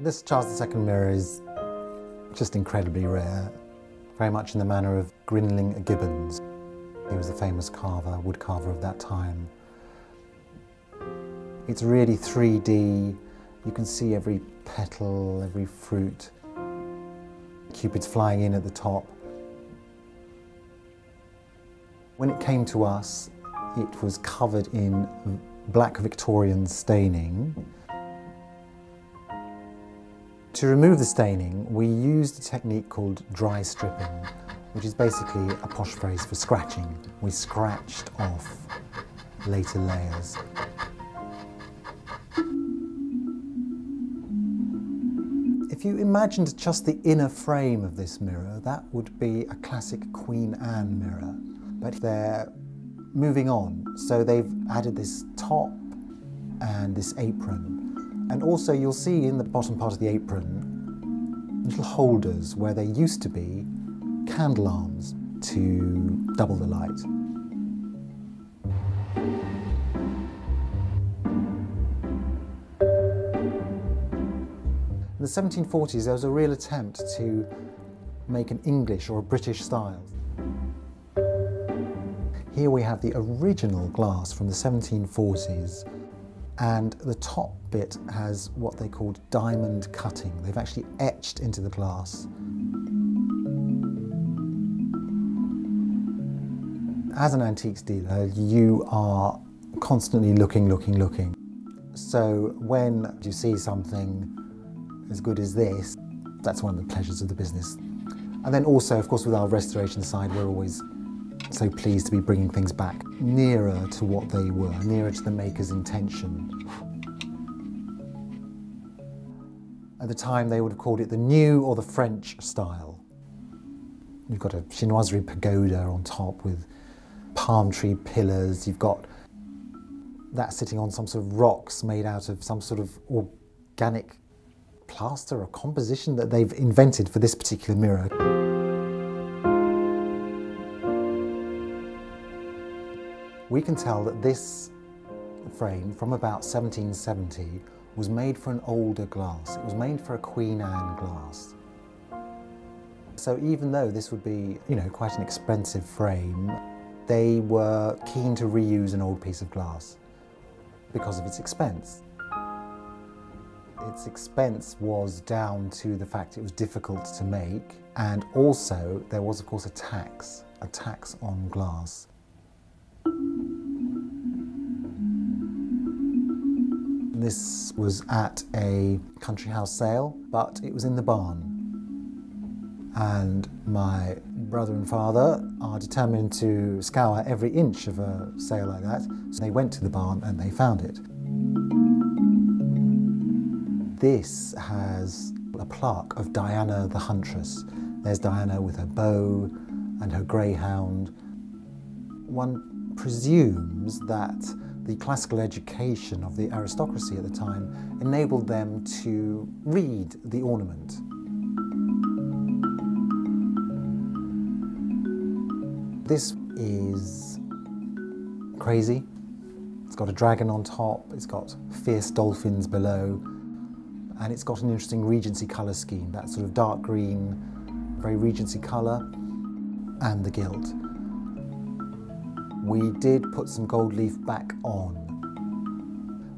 This Charles II mirror is just incredibly rare, very much in the manner of Grinling Gibbons. He was a famous carver, wood carver of that time. It's really 3D. You can see every petal, every fruit. Cupid's flying in at the top. When it came to us, it was covered in black Victorian staining. To remove the staining, we used a technique called dry stripping, which is basically a posh phrase for scratching. We scratched off later layers. If you imagined just the inner frame of this mirror, that would be a classic Queen Anne mirror. But they're moving on, so they've added this top and this apron. And also you'll see in the bottom part of the apron little holders where there used to be candle arms to double the light. In the 1740s there was a real attempt to make an English or a British style. Here we have the original glass from the 1740s, and the top bit has what they called diamond cutting. They've actually etched into the glass. As an antiques dealer, you are constantly looking. So when you see something as good as this, that's one of the pleasures of the business. And then also, of course, with our restoration side, we're always so pleased to be bringing things back nearer to what they were, nearer to the maker's intention. At the time they would have called it the new or the French style. You've got a chinoiserie pagoda on top with palm tree pillars. You've got that sitting on some sort of rocks made out of some sort of organic plaster or composition that they've invented for this particular mirror. We can tell that this frame from about 1770 was made for an older glass. It was made for a Queen Anne glass. So even though this would be, quite an expensive frame, they were keen to reuse an old piece of glass because of its expense. Its expense was down to the fact it was difficult to make, and also there was, of course, a tax on glass. This was at a country house sale, but it was in the barn. And my brother and father are determined to scour every inch of a sale like that. So they went to the barn and they found it. This has a plaque of Diana the Huntress. There's Diana with her bow and her greyhound. One presumes that the classical education of the aristocracy at the time enabled them to read the ornament. This is crazy. It's got a dragon on top, it's got fierce dolphins below, and it's got an interesting Regency colour scheme, that sort of dark green, very Regency colour, and the gilt. We did put some gold leaf back on.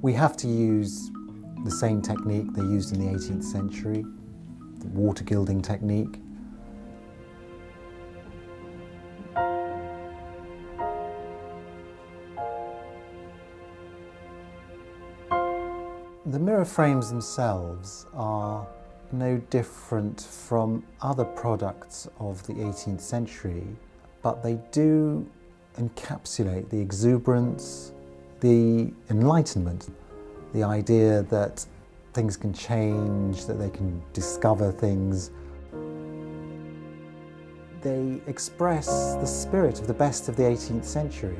We have to use the same technique they used in the 18th century, the water gilding technique. The mirror frames themselves are no different from other products of the 18th century, but they do encapsulate the exuberance, the enlightenment, the idea that things can change, that they can discover things. They express the spirit of the best of the 18th century.